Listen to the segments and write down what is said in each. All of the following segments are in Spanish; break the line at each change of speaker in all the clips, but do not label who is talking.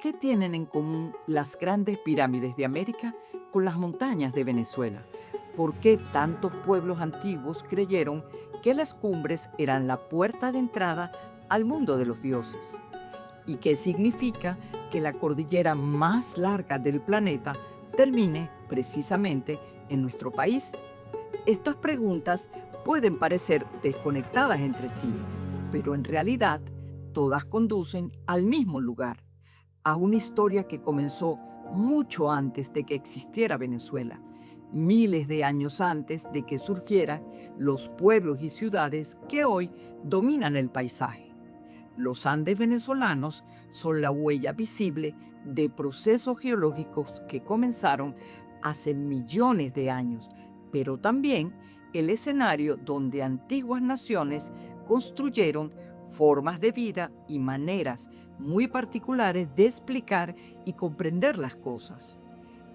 ¿Qué tienen en común las grandes pirámides de América con las montañas de Venezuela? ¿Por qué tantos pueblos antiguos creyeron que las cumbres eran la puerta de entrada al mundo de los dioses? ¿Y qué significa que la cordillera más larga del planeta termine precisamente en nuestro país? Estas preguntas pueden parecer desconectadas entre sí, pero en realidad todas conducen al mismo lugar, a una historia que comenzó mucho antes de que existiera Venezuela, miles de años antes de que surgieran los pueblos y ciudades que hoy dominan el paisaje. Los Andes venezolanos son la huella visible de procesos geológicos que comenzaron hace millones de años, pero también el escenario donde antiguas naciones construyeron formas de vida y maneras muy particulares de explicar y comprender las cosas.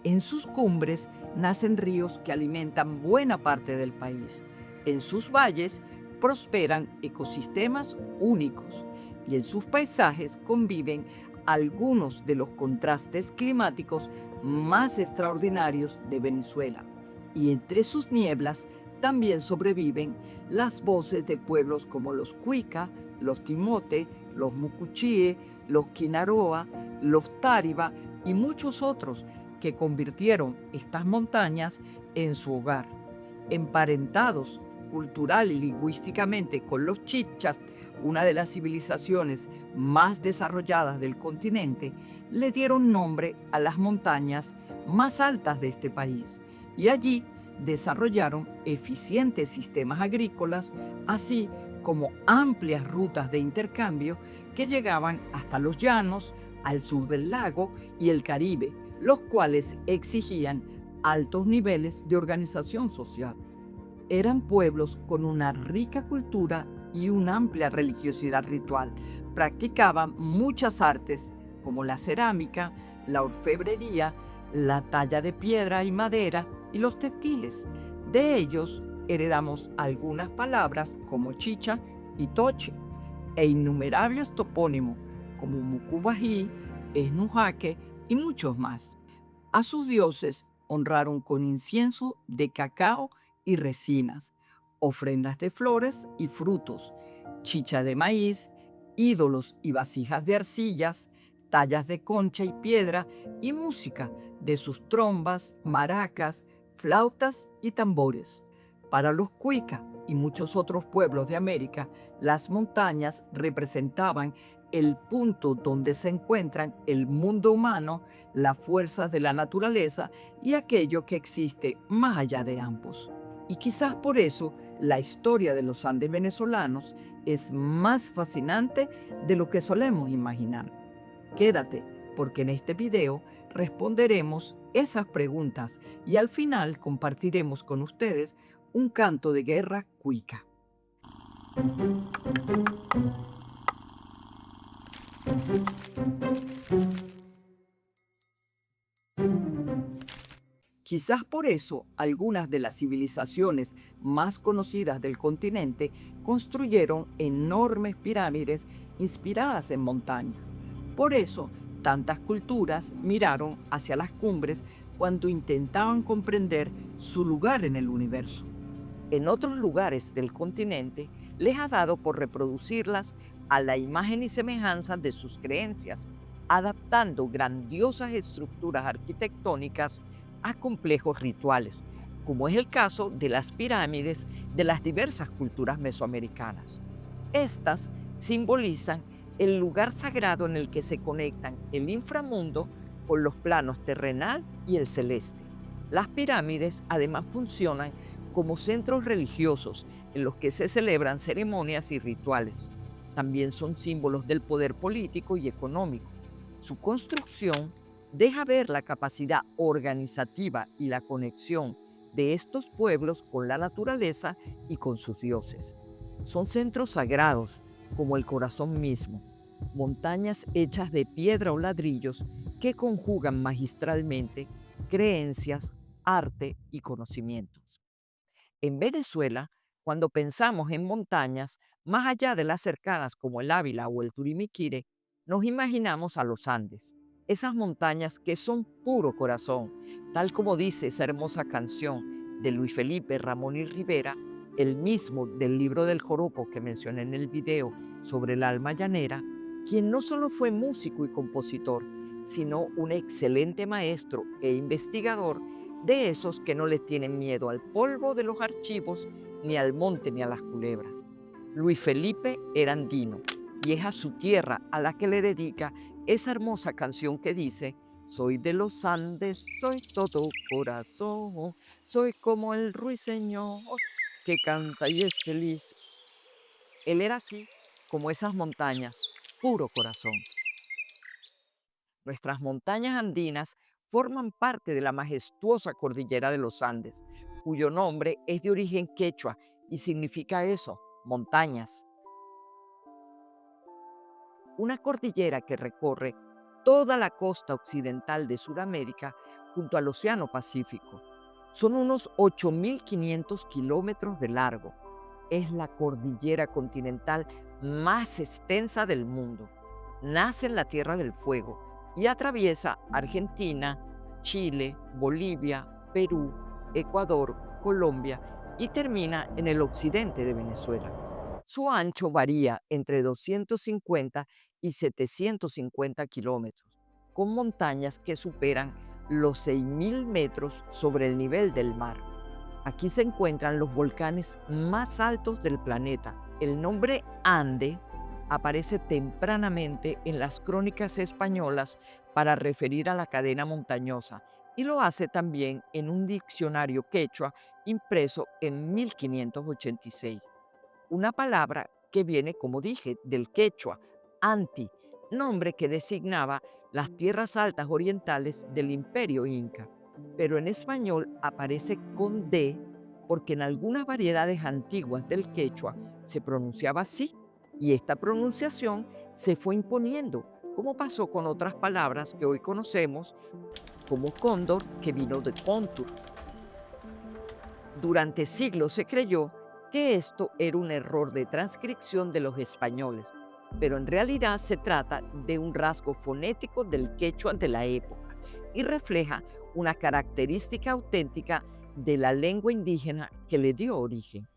En sus cumbres nacen ríos que alimentan buena parte del país. En sus valles prosperan ecosistemas únicos y en sus paisajes conviven algunos de los contrastes climáticos más extraordinarios de Venezuela. Y entre sus nieblas también sobreviven las voces de pueblos como los Cuica, los Timote, los Mucuchíe, los Quinaroa, los Táriba y muchos otros que convirtieron estas montañas en su hogar. Emparentados cultural y lingüísticamente con los chichas, una de las civilizaciones más desarrolladas del continente, le dieron nombre a las montañas más altas de este país y allí desarrollaron eficientes sistemas agrícolas, así como amplias rutas de intercambio que llegaban hasta los llanos, al sur del lago y el Caribe, los cuales exigían altos niveles de organización social. Eran pueblos con una rica cultura y una amplia religiosidad ritual. Practicaban muchas artes como la cerámica, la orfebrería, la talla de piedra y madera y los textiles. De ellos heredamos algunas palabras como chicha y toche e innumerables topónimos como Mucubají, Esnujaque y muchos más. A sus dioses honraron con incienso de cacao y resinas, ofrendas de flores y frutos, chicha de maíz, ídolos y vasijas de arcillas, tallas de concha y piedra y música de sus trombas, maracas, flautas y tambores. Para los cuica y muchos otros pueblos de América, las montañas representaban el punto donde se encuentran el mundo humano, las fuerzas de la naturaleza y aquello que existe más allá de ambos. Y quizás por eso la historia de los Andes venezolanos es más fascinante de lo que solemos imaginar. Quédate, porque en este video responderemos esas preguntas y al final compartiremos con ustedes un canto de guerra cuica. Quizás por eso algunas de las civilizaciones más conocidas del continente construyeron enormes pirámides inspiradas en montañas. Por eso tantas culturas miraron hacia las cumbres cuando intentaban comprender su lugar en el universo. En otros lugares del continente les ha dado por reproducirlas a la imagen y semejanza de sus creencias, adaptando grandiosas estructuras arquitectónicas a complejos rituales, como es el caso de las pirámides de las diversas culturas mesoamericanas. Estas simbolizan el lugar sagrado en el que se conectan el inframundo con los planos terrenal y el celeste. Las pirámides además funcionan como centros religiosos en los que se celebran ceremonias y rituales. También son símbolos del poder político y económico. Su construcción deja ver la capacidad organizativa y la conexión de estos pueblos con la naturaleza y con sus dioses. Son centros sagrados, como el corazón mismo, montañas hechas de piedra o ladrillos que conjugan magistralmente creencias, arte y conocimientos. En Venezuela, cuando pensamos en montañas, más allá de las cercanas como el Ávila o el Turimiquire, nos imaginamos a los Andes. esas montañas que son puro corazón, tal como dice esa hermosa canción de Luis Felipe Ramón y Rivera, el mismo del libro del joropo que mencioné en el video sobre el alma llanera, quien no solo fue músico y compositor, sino un excelente maestro e investigador de esos que no le tienen miedo al polvo de los archivos, ni al monte ni a las culebras. Luis Felipe era andino y es a su tierra a la que le dedica esa hermosa canción que dice: soy de los Andes, soy todo corazón, soy como el ruiseñor que canta y es feliz. Él era así, como esas montañas, puro corazón. Nuestras montañas andinas forman parte de la majestuosa cordillera de los Andes, cuyo nombre es de origen quechua y significa eso, montañas. Una cordillera que recorre toda la costa occidental de Sudamérica junto al Océano Pacífico. Son unos 8.500 kilómetros de largo. Es la cordillera continental más extensa del mundo. Nace en la Tierra del Fuego y atraviesa Argentina, Chile, Bolivia, Perú, Ecuador, Colombia y termina en el occidente de Venezuela. Su ancho varía entre 250 y 750 kilómetros, con montañas que superan los 6.000 metros sobre el nivel del mar. Aquí se encuentran los volcanes más altos del planeta. El nombre Ande aparece tempranamente en las crónicas españolas para referir a la cadena montañosa y lo hace también en un diccionario quechua impreso en 1586. Una palabra que viene, como dije, del quechua, anti, nombre que designaba las tierras altas orientales del Imperio Inca. Pero en español aparece con D porque en algunas variedades antiguas del quechua se pronunciaba así y esta pronunciación se fue imponiendo, como pasó con otras palabras que hoy conocemos como cóndor, que vino de contur. Durante siglos se creyó que esto era un error de transcripción de los españoles, pero en realidad se trata de un rasgo fonético del quechua de la época y refleja una característica auténtica de la lengua indígena que le dio origen.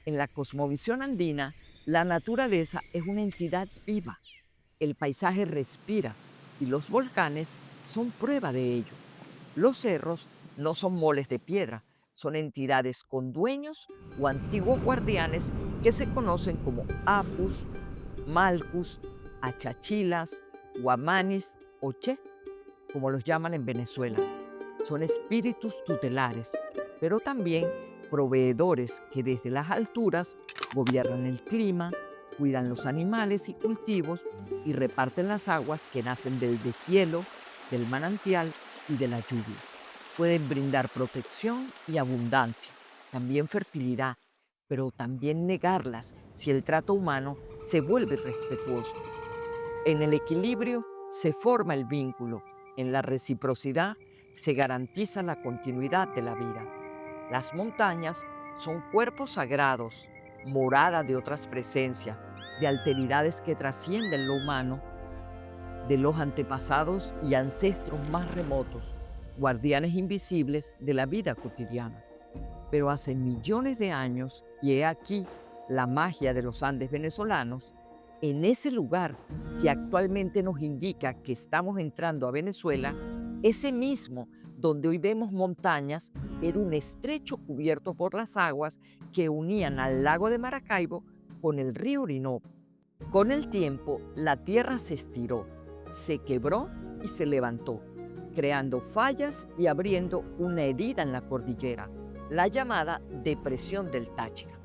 En la cosmovisión andina, la naturaleza es una entidad viva. El paisaje respira y los volcanes son prueba de ello. Los cerros no son moles de piedra, son entidades con dueños o antiguos guardianes que se conocen como apus, malcus, achachilas, guamanis o che, como los llaman en Venezuela. Son espíritus tutelares, pero también proveedores que desde las alturas gobiernan el clima, cuidan los animales y cultivos y reparten las aguas que nacen del deshielo, del manantial y de la lluvia. Pueden brindar protección y abundancia, también fertilidad, pero también negarlas si el trato humano se vuelve irrespetuoso. En el equilibrio se forma el vínculo, en la reciprocidad se garantiza la continuidad de la vida. Las montañas son cuerpos sagrados, morada de otras presencias, de alteridades que trascienden lo humano, de los antepasados y ancestros más remotos, guardianes invisibles de la vida cotidiana. Pero hace millones de años, y he aquí la magia de los Andes venezolanos, en ese lugar que actualmente nos indica que estamos entrando a Venezuela, ese mismo donde hoy vemos montañas, era un estrecho cubierto por las aguas que unían al lago de Maracaibo con el río Orinoco. Con el tiempo, la tierra se estiró, se quebró y se levantó, creando fallas y abriendo una herida en la cordillera, la llamada Depresión del Táchira,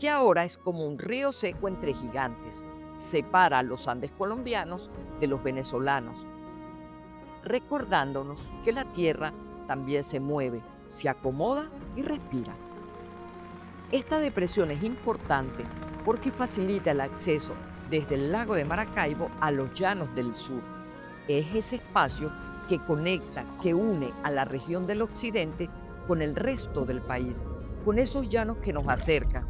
que ahora es como un río seco entre gigantes, separa a los Andes colombianos de los venezolanos, recordándonos que la tierra también se mueve, se acomoda y respira. Esta depresión es importante porque facilita el acceso desde el lago de Maracaibo a los llanos del sur. Es ese espacio que conecta, que une a la región del occidente con el resto del país, con esos llanos que nos acercan.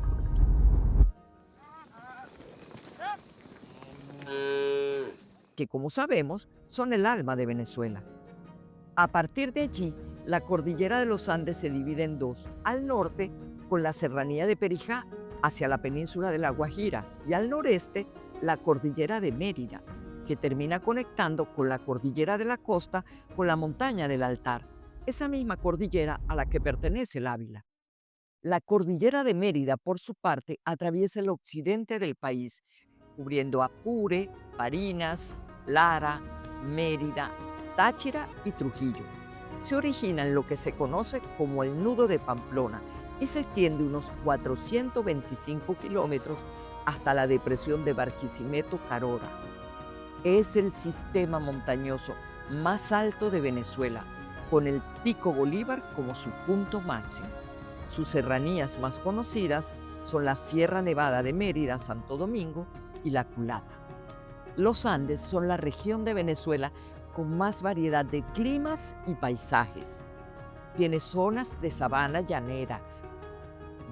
Que como sabemos, son el alma de Venezuela. A partir de allí, la cordillera de los Andes se divide en dos: al norte, con la serranía de Perijá hacia la península de La Guajira, y al noreste, la cordillera de Mérida, que termina conectando con la cordillera de la costa con la montaña del Altar, esa misma cordillera a la que pertenece el Ávila. La cordillera de Mérida, por su parte, atraviesa el occidente del país, cubriendo Apure, Barinas, Lara, Mérida, Táchira y Trujillo. Se origina en lo que se conoce como el Nudo de Pamplona y se extiende unos 425 kilómetros hasta la depresión de Barquisimeto-Carora. Es el sistema montañoso más alto de Venezuela, con el Pico Bolívar como su punto máximo. Sus serranías más conocidas son la Sierra Nevada de Mérida, Santo Domingo y la Culata. Los Andes son la región de Venezuela con más variedad de climas y paisajes. Tiene zonas de sabana llanera,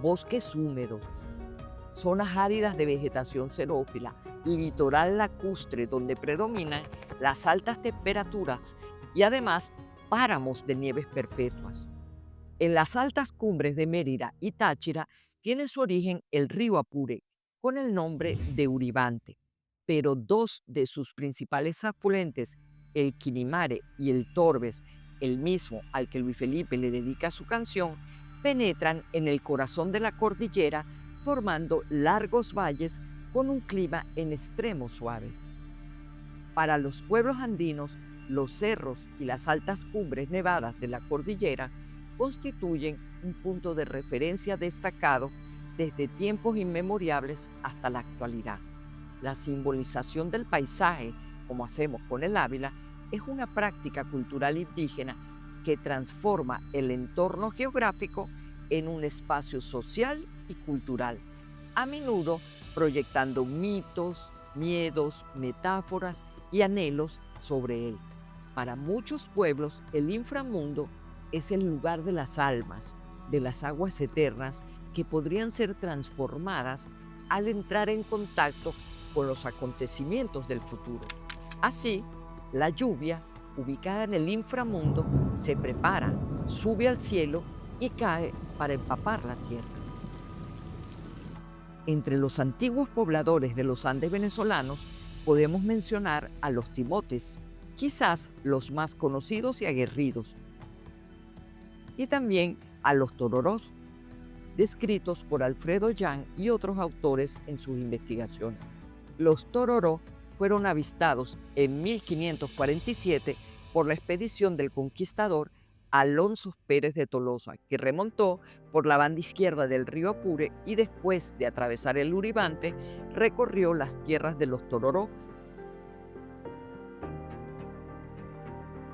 bosques húmedos, zonas áridas de vegetación xerófila, litoral lacustre donde predominan las altas temperaturas y además páramos de nieves perpetuas. En las altas cumbres de Mérida y Táchira tiene su origen el río Apure, con el nombre de Uribante, pero dos de sus principales afluentes, el Quinimare y el Torbes, el mismo al que Luis Felipe le dedica su canción, penetran en el corazón de la cordillera formando largos valles con un clima en extremo suave. Para los pueblos andinos, los cerros y las altas cumbres nevadas de la cordillera constituyen un punto de referencia destacado desde tiempos inmemoriales hasta la actualidad. La simbolización del paisaje, como hacemos con el Ávila, es una práctica cultural indígena que transforma el entorno geográfico en un espacio social y cultural, a menudo proyectando mitos, miedos, metáforas y anhelos sobre él. Para muchos pueblos, el inframundo es el lugar de las almas, de las aguas eternas que podrían ser transformadas al entrar en contacto con los acontecimientos del futuro. Así, la lluvia, ubicada en el inframundo, se prepara, sube al cielo y cae para empapar la tierra. Entre los antiguos pobladores de los Andes venezolanos podemos mencionar a los timotes, quizás los más conocidos y aguerridos, y también a los tororós, descritos por Alfredo Jan y otros autores en sus investigaciones. Los tororó fueron avistados en 1547 por la expedición del conquistador Alonso Pérez de Tolosa, que remontó por la banda izquierda del río Apure y después de atravesar el Uribante, recorrió las tierras de los tororó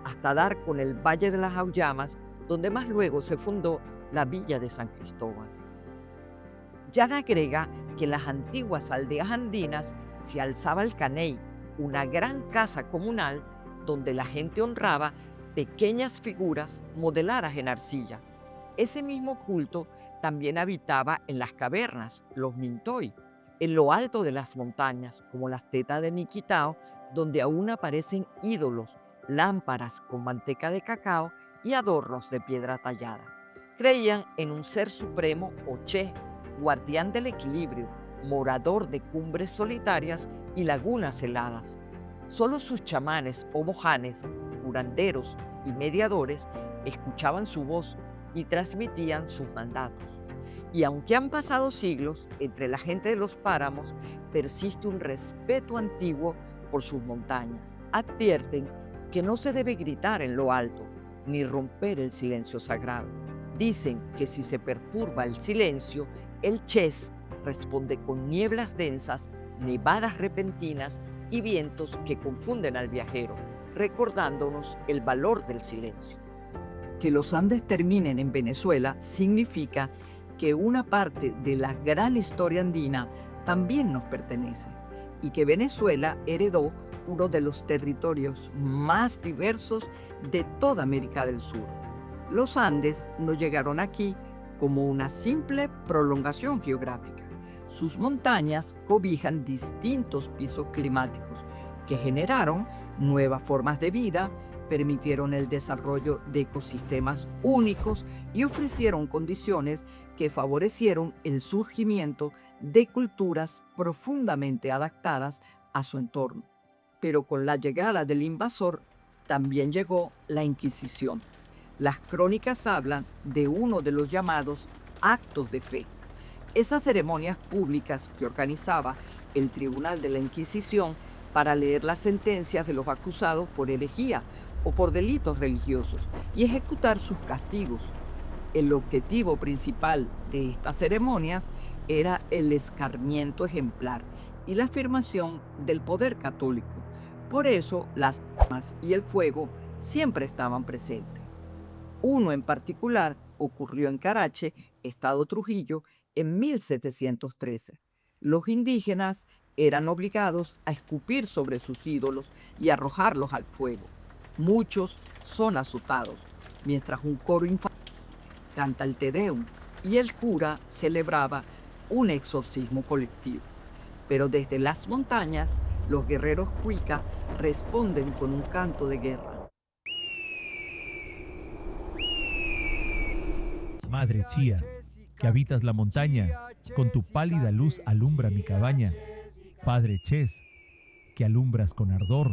hasta dar con el Valle de las Auyamas, donde más luego se fundó la villa de San Cristóbal. Jan agrega que en las antiguas aldeas andinas se alzaba el caney, una gran casa comunal donde la gente honraba pequeñas figuras modeladas en arcilla. Ese mismo culto también habitaba en las cavernas, los Mintoy, en lo alto de las montañas, como las tetas de Niquitao, donde aún aparecen ídolos, lámparas con manteca de cacao y adornos de piedra tallada. Creían en un ser supremo o Che, guardián del equilibrio, morador de cumbres solitarias y lagunas heladas. Solo sus chamanes o mojanes, curanderos y mediadores escuchaban su voz y transmitían sus mandatos. Y aunque han pasado siglos, entre la gente de los páramos persiste un respeto antiguo por sus montañas. Advierten que no se debe gritar en lo alto, ni romper el silencio sagrado. Dicen que si se perturba el silencio, el Ches responde con nieblas densas, nevadas repentinas y vientos que confunden al viajero, recordándonos el valor del silencio. Que los Andes terminen en Venezuela significa que una parte de la gran historia andina también nos pertenece y que Venezuela heredó uno de los territorios más diversos de toda América del Sur. Los Andes no llegaron aquí como una simple prolongación geográfica. Sus montañas cobijan distintos pisos climáticos que generaron nuevas formas de vida, permitieron el desarrollo de ecosistemas únicos y ofrecieron condiciones que favorecieron el surgimiento de culturas profundamente adaptadas a su entorno. Pero con la llegada del invasor también llegó la Inquisición. Las crónicas hablan de uno de los llamados actos de fe. Esas ceremonias públicas que organizaba el Tribunal de la Inquisición para leer las sentencias de los acusados por herejía o por delitos religiosos y ejecutar sus castigos. El objetivo principal de estas ceremonias era el escarmiento ejemplar y la afirmación del poder católico. Por eso las armas y el fuego siempre estaban presentes. Uno en particular ocurrió en Carache, estado Trujillo, en 1713. Los indígenas eran obligados a escupir sobre sus ídolos y arrojarlos al fuego. Muchos son azotados, mientras un coro infantil canta el Te Deum y el cura celebraba un exorcismo colectivo. Pero desde las montañas, los guerreros cuica responden con un canto de guerra.
Madre Chía, que habitas la montaña, con tu pálida luz alumbra mi cabaña. Padre Ches, que alumbras con ardor,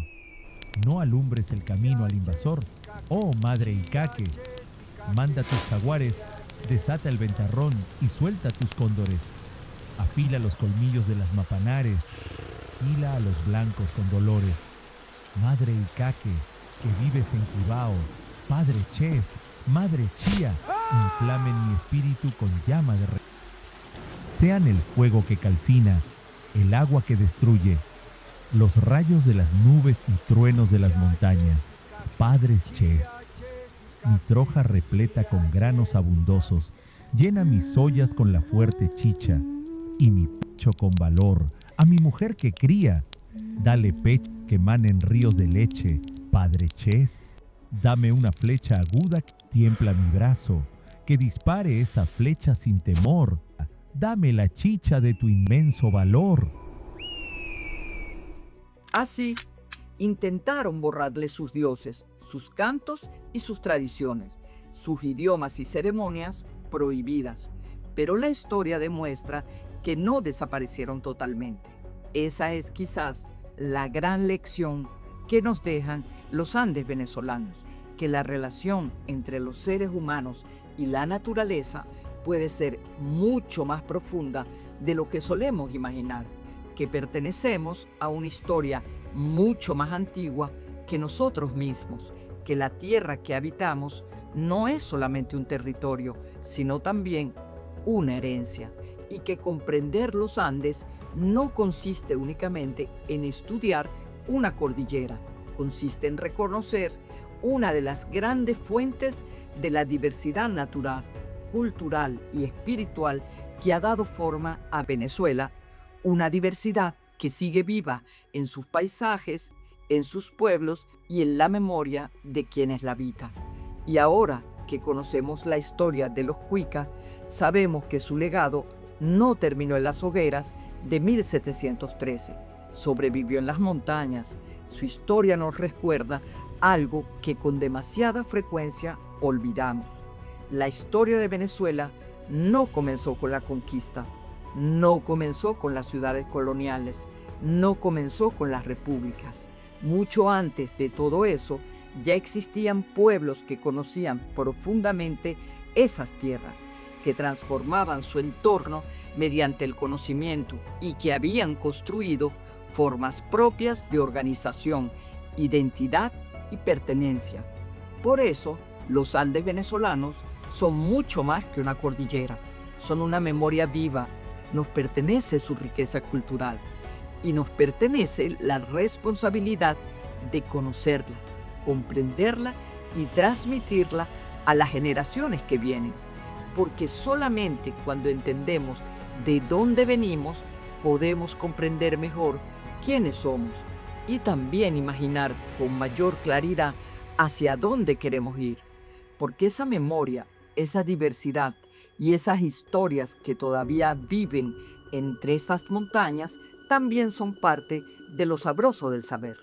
no alumbres el camino al invasor. Oh Madre Icaque, manda tus jaguares, desata el ventarrón y suelta tus cóndores. Afila los colmillos de las mapanares, gila a los blancos con dolores. Madre Icaque, que vives en Quibao, Padre Ches, Madre Chía, inflamen mi espíritu con llama de rey. Sean el fuego que calcina, el agua que destruye, los rayos de las nubes y truenos de las montañas, Padres Ches. Mi troja repleta con granos abundosos, llena mis ollas con la fuerte chicha, y mi pecho con valor, a mi mujer que cría, dale pecho que manen ríos de leche, Padre Ches. Dame una flecha aguda que tiembla mi brazo, que dispare esa flecha sin temor. Dame la chicha de tu inmenso valor.
Así, intentaron borrarle sus dioses, sus cantos y sus tradiciones, sus idiomas y ceremonias prohibidas. Pero la historia demuestra que no desaparecieron totalmente. Esa es quizás la gran lección que nos dejan los Andes venezolanos, que la relación entre los seres humanos y la naturaleza puede ser mucho más profunda de lo que solemos imaginar, que pertenecemos a una historia mucho más antigua que nosotros mismos, que la tierra que habitamos no es solamente un territorio, sino también una herencia, y que comprender los Andes no consiste únicamente en estudiar una cordillera, consiste en reconocer una de las grandes fuentes de la diversidad natural, cultural y espiritual que ha dado forma a Venezuela, una diversidad que sigue viva en sus paisajes, en sus pueblos y en la memoria de quienes la habitan. Y ahora que conocemos la historia de los cuicas, sabemos que su legado no terminó en las hogueras de 1713, sobrevivió en las montañas. Su historia nos recuerda algo que con demasiada frecuencia olvidamos. La historia de Venezuela no comenzó con la conquista, no comenzó con las ciudades coloniales, no comenzó con las repúblicas. Mucho antes de todo eso, ya existían pueblos que conocían profundamente esas tierras, que transformaban su entorno mediante el conocimiento y que habían construido formas propias de organización, identidad y pertenencia. Por eso, los Andes venezolanos son mucho más que una cordillera, son una memoria viva, nos pertenece su riqueza cultural y nos pertenece la responsabilidad de conocerla, comprenderla y transmitirla a las generaciones que vienen, porque solamente cuando entendemos de dónde venimos podemos comprender mejor quiénes somos y también imaginar con mayor claridad hacia dónde queremos ir, porque esa memoria, esa diversidad y esas historias que todavía viven entre esas montañas también son parte de lo sabroso del saber.